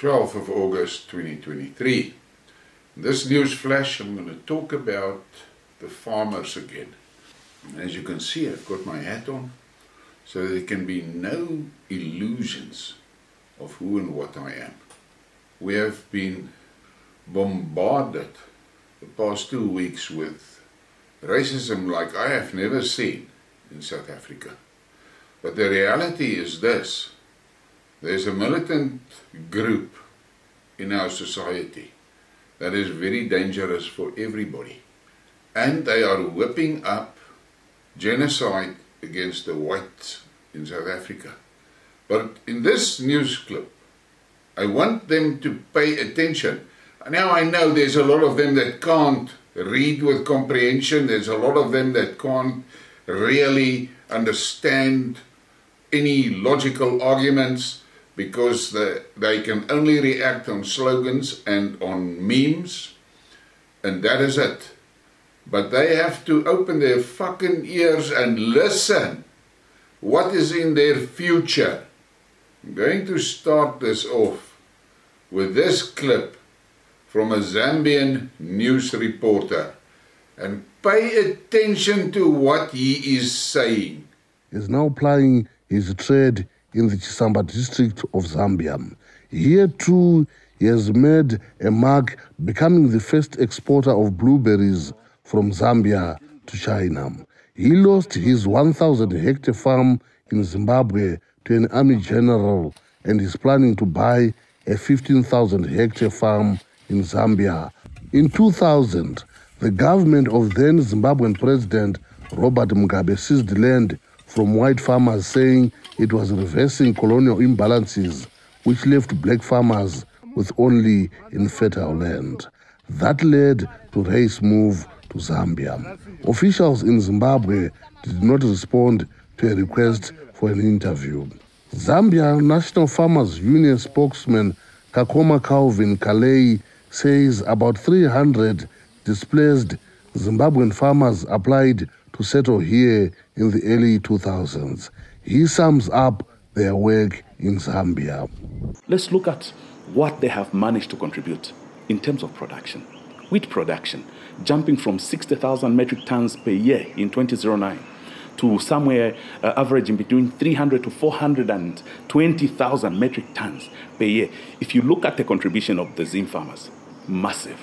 12th of August 2023. In this news flash, I'm going to talk about the farmers again. As you can see, I've got my hat on, so there can be no illusions of who and what I am. We have been bombarded the past 2 weeks with racism like I have never seen in South Africa. But the reality is this: there's a militant group in our society that is very dangerous for everybody. And they are whipping up genocide against the whites in South Africa. But in this news clip, I want them to pay attention. Now I know there's a lot of them that can't read with comprehension. There's a lot of them that can't really understand any logical arguments, because they can only react on slogans and on memes, and that is it. But they have to open their fucking ears and listen. What is in their future? I'm going to start this off with this clip from a Zambian news reporter, and pay attention to what he is saying. Is now plying his trade in the Chisamba district of Zambia. Here too, he has made a mark, becoming the first exporter of blueberries from Zambia to China. He lost his 1,000-hectare farm in Zimbabwe to an army general and is planning to buy a 15,000-hectare farm in Zambia. In 2000, the government of then Zimbabwean President Robert Mugabe seized land from white farmers, saying it was reversing colonial imbalances which left black farmers with only infertile land. That led to Ray's move to Zambia. Officials in Zimbabwe did not respond to a request for an interview. Zambia National Farmers Union spokesman Kakoma Calvin Kalei says about 300 displaced Zimbabwean farmers applied to settle here in the early 2000s. He sums up their work in Zambia. Let's look at what they have managed to contribute in terms of production. Wheat production, jumping from 60,000 metric tons per year in 2009 to somewhere averaging between 300 to 420,000 metric tons per year. If you look at the contribution of the Zim farmers, massive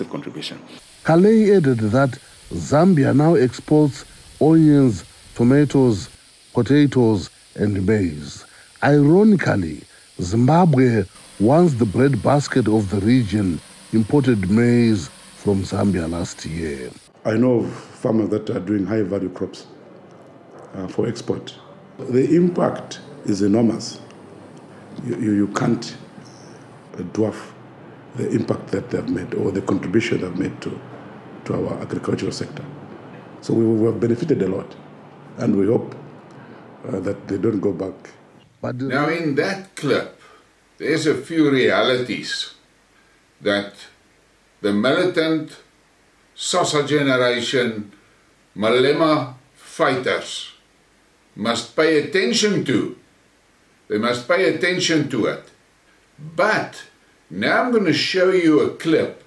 contribution. Kalei added that Zambia now exports onions, tomatoes, potatoes, and maize. Ironically, Zimbabwe, once the breadbasket of the region, imported maize from Zambia last year. I know of farmers that are doing high-value crops for export. The impact is enormous. You can't dwarf the impact that they've made or the contribution they've made to our agricultural sector. So we have benefited a lot, and we hope that they don't go back. But now in that clip, there's a few realities that the militant Sasa generation, Malema fighters must pay attention to. They must pay attention to it. But now I'm going to show you a clip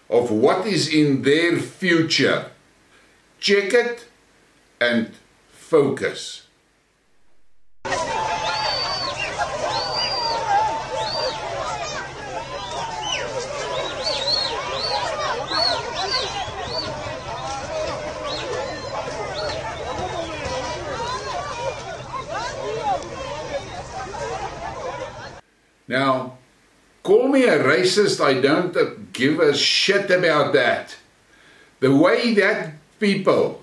of what is in their future. Check it and focus. Now, call me a racist, I don't give a shit about that. The way that people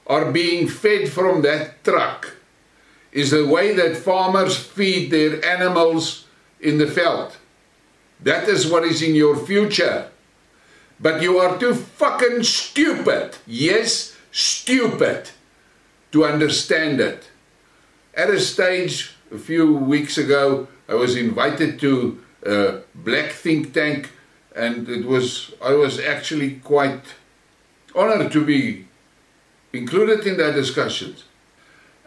are being fed from that truck is the way that farmers feed their animals in the veld. That is what is in your future. But you are too fucking stupid, yes, stupid, to understand it. At a stage, a few weeks ago, I was invited to a black think tank, and I was actually quite honored to be included in their discussions.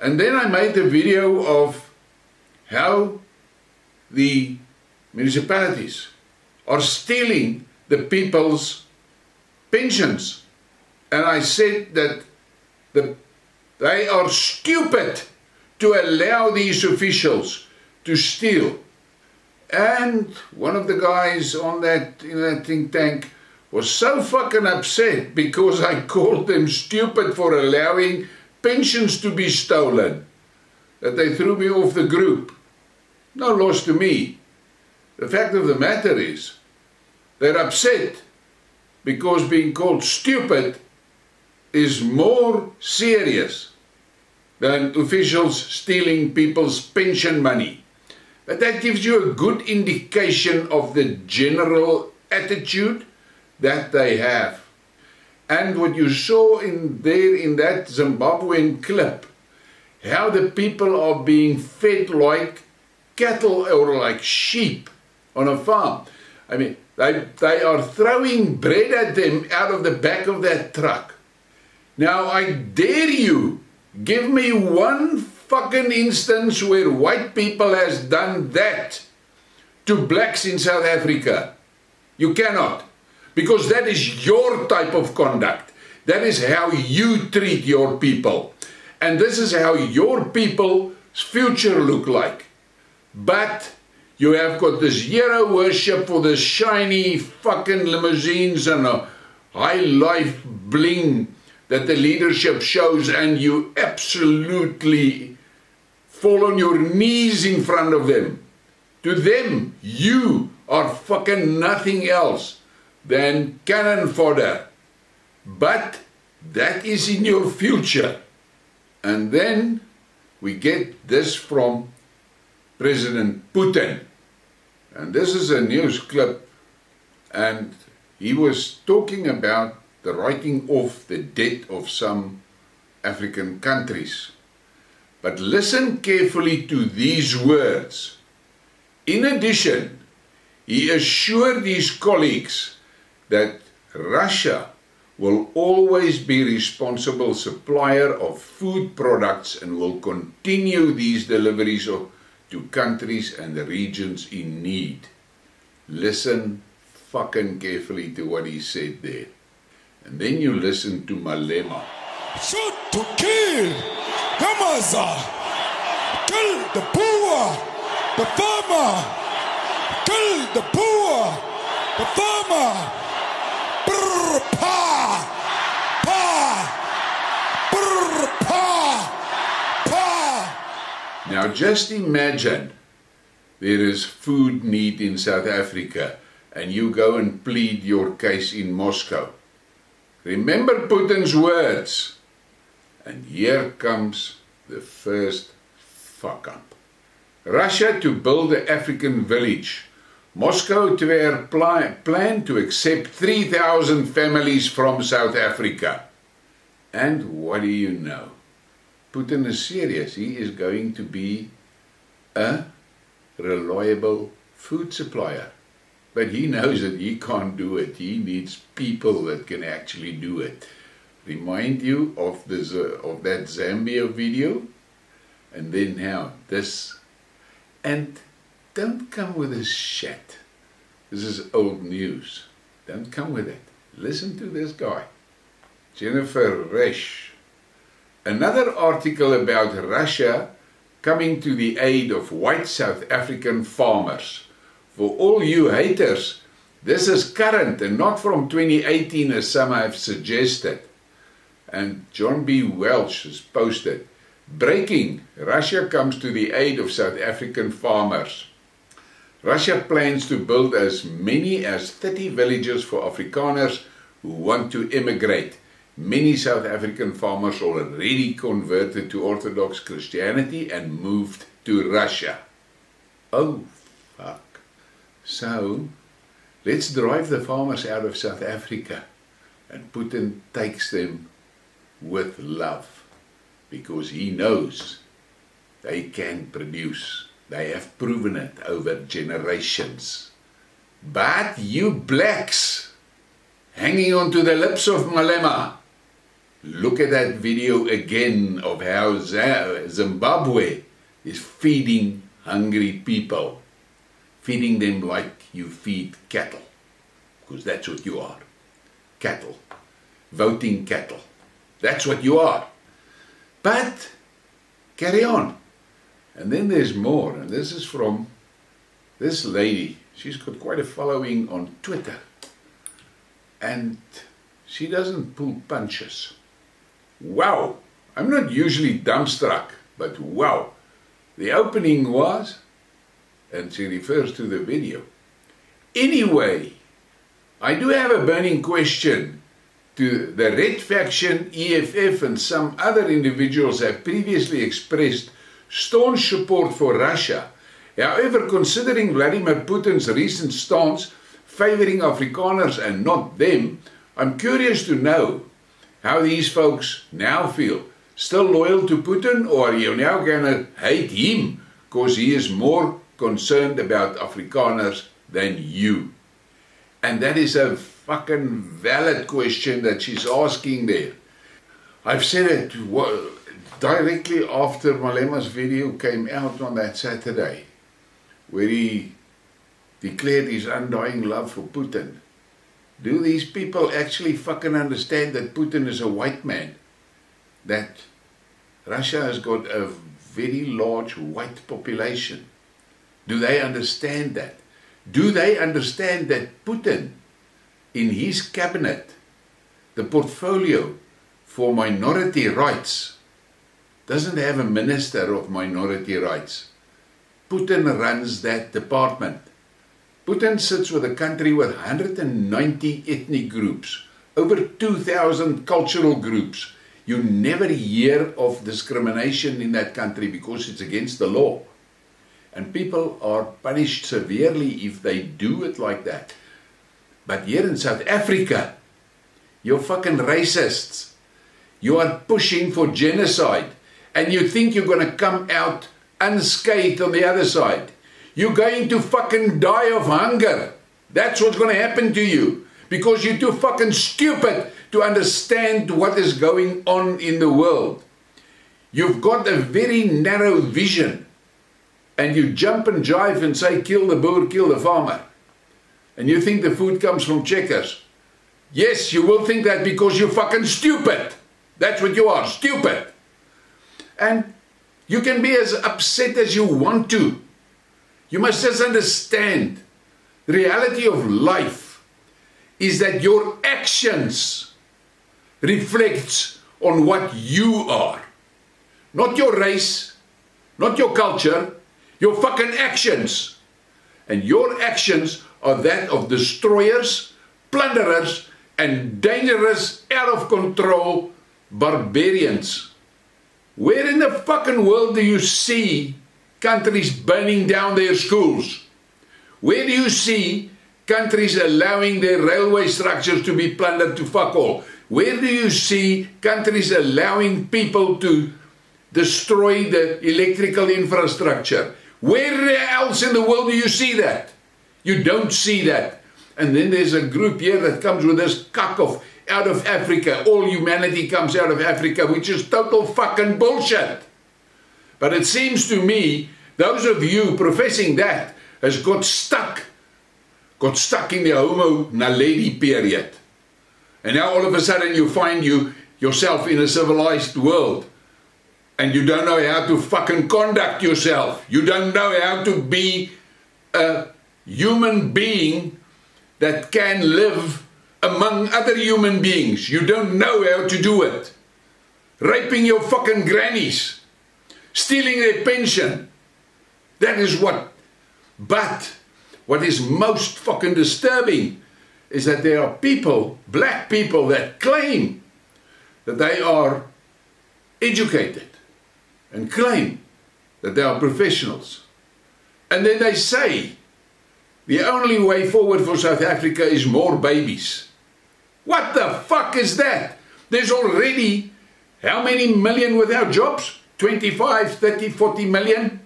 And then I made a video of how the municipalities are stealing the people's pensions. And I said that they are stupid to allow these officials to steal. And one of the guys in that think tank was so fucking upset because I called them stupid for allowing pensions to be stolen that they threw me off the group. No loss to me. The fact of the matter is, they're upset because being called stupid is more serious than officials stealing people's pension money. But that gives you a good indication of the general attitude that they have. And what you saw in that Zimbabwean clip, how the people are being fed like cattle or like sheep on a farm. I mean, they are throwing bread at them out of the back of that truck. Now, I dare you, give me one fucking instance where white people has done that to blacks in South Africa. You cannot. Because that is your type of conduct. That is how you treat your people. And this is how your people's future look like. But you have got this hero worship for the shiny fucking limousines and a high life bling that the leadership shows, and you absolutely fall on your knees in front of them. To them, you are fucking nothing else than cannon fodder. But that is in your future. And then we get this from President Putin. And this is a news clip, and he was talking about the writing off the debt of some African countries. But listen carefully to these words. In addition, he assured his colleagues that Russia will always be responsible supplier of food products and will continue these deliveries to countries and the regions in need. Listen fucking carefully to what he said there. And then you listen to Malema. Shoot to kill, Gamaza, kill the poor, the farmer, kill the poor, the farmer. Brr, pa, pa, brr, pa, pa. Now just imagine there is food need in South Africa and you go and plead your case in Moscow. Remember Putin's words. And here comes the first fuck up. Russia to build an African village. Moscow to their plan to accept 3,000 families from South Africa. And what do you know? Putin is serious. He is going to be a reliable food supplier. But he knows that he can't do it. He needs people that can actually do it. Remind you of that Zambia video? And then now this. And don't come with this shit. This is old news. Don't come with it. Listen to this guy. Jennifer Resch. Another article about Russia coming to the aid of white South African farmers. For all you haters, this is current and not from 2018 as some have suggested. And John B. Welch has posted, breaking, Russia comes to the aid of South African farmers. Russia plans to build as many as 30 villages for Afrikaners who want to immigrate. Many South African farmers already converted to Orthodox Christianity and moved to Russia. Oh, fuck. So, let's drive the farmers out of South Africa. And Putin takes them with love. Because he knows they can produce. They have proven it over generations. But you blacks, hanging on to the lips of Malema, look at that video again of how Zimbabwe is feeding hungry people. feeding them like you feed cattle, because that's what you are. Cattle. Voting cattle. That's what you are. But, carry on. And then there's more, and this is from this lady. She's got quite a following on Twitter. And she doesn't pull punches. Wow! I'm not usually dumbstruck, but wow! The opening was, and she refers to the video. Anyway, I do have a burning question to the Red Faction, EFF, and some other individuals have previously expressed staunch support for Russia. However, considering Vladimir Putin's recent stance favoring Afrikaners and not them, I'm curious to know how these folks now feel. Still loyal to Putin, or are you now going to hate him because he is more concerned about Afrikaners than you? And that is a fucking valid question that she's asking there. I've said it directly after Malema's video came out on that Saturday, where he declared his undying love for Putin. Do these people actually fucking understand that Putin is a white man? That Russia has got a very large white population? Do they understand that? Do they understand that Putin, in his cabinet, the portfolio for minority rights, doesn't have a minister of minority rights? Putin runs that department. Putin sits with a country with 190 ethnic groups, over 2,000 cultural groups. You never hear of discrimination in that country because it's against the law. And people are punished severely if they do it like that. But here in South Africa, you're fucking racists. You are pushing for genocide. And you think you're going to come out unscathed on the other side. You're going to fucking die of hunger. That's what's going to happen to you. Because you're too fucking stupid to understand what is going on in the world. You've got a very narrow vision. And you jump and jive and say, kill the boer, kill the farmer. And you think the food comes from Checkers. Yes, you will think that because you're fucking stupid. That's what you are, stupid. And you can be as upset as you want to. You must just understand, the reality of life is that your actions reflects on what you are. Not your race, not your culture, your fucking actions. And your actions are that of destroyers, plunderers, and dangerous, out of control barbarians. Where in the fucking world do you see countries burning down their schools? Where do you see countries allowing their railway structures to be plundered to fuck all? Where do you see countries allowing people to destroy the electrical infrastructure? Where else in the world do you see that? You don't see that. And then there's a group here that comes with this cuck of out of Africa. All humanity comes out of Africa, which is total fucking bullshit. But it seems to me, those of you professing that has got stuck in the homo naledi period. And now all of a sudden you find yourself in a civilized world. And you don't know how to fucking conduct yourself. You don't know how to be a human being that can live among other human beings. You don't know how to do it. Raping your fucking grannies. Stealing their pension. That is what. But what is most fucking disturbing is that there are people, black people, that claim that they are educated and claim that they are professionals. And then they say the only way forward for South Africa is more babies. What the fuck is that? There's already how many million without jobs? 25, 30, 40 million?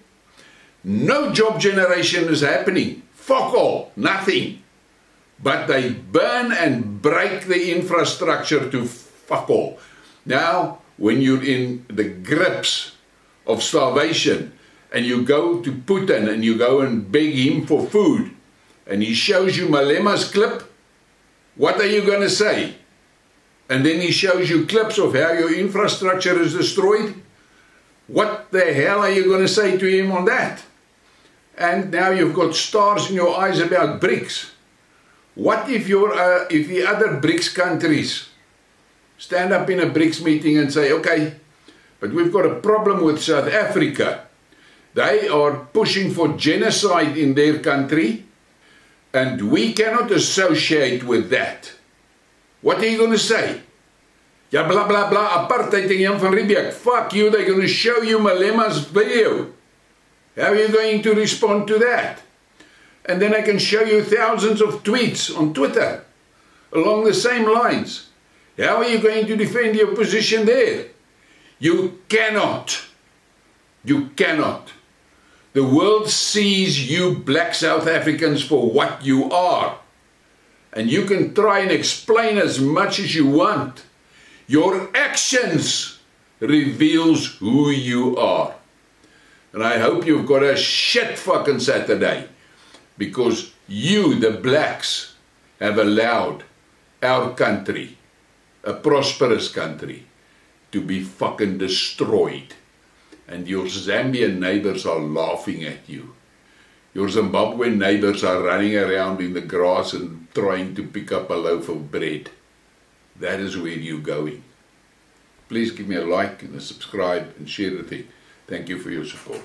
No job generation is happening. Fuck all, nothing. But they burn and break the infrastructure to fuck all. Now, when you're in the grips of starvation and you go to Putin and you go and beg him for food, and he shows you Malema's clip, what are you going to say? And then he shows you clips of how your infrastructure is destroyed. What the hell are you going to say to him on that? And now you've got stars in your eyes about BRICS. What if if the other BRICS countries stand up in a BRICS meeting and say, okay, but we've got a problem with South Africa. They are pushing for genocide in their country, and we cannot associate with that. What are you going to say? Ja, blah, blah, blah, apartheid in Jan van Riebeeck. Fuck you, they're going to show you Malema's video. How are you going to respond to that? And then I can show you thousands of tweets on Twitter along the same lines. How are you going to defend your position there? You cannot. You cannot. The world sees you black South Africans for what you are. And you can try and explain as much as you want. Your actions reveals who you are. And I hope you've got a shit fucking Saturday, because you, the blacks, have allowed our country, a prosperous country, to be fucking destroyed. And your Zambian neighbors are laughing at you. Your Zimbabwean neighbors are running around in the grass and trying to pick up a loaf of bread. That is where you're going. Please give me a like and a subscribe and share the thing. Thank you for your support.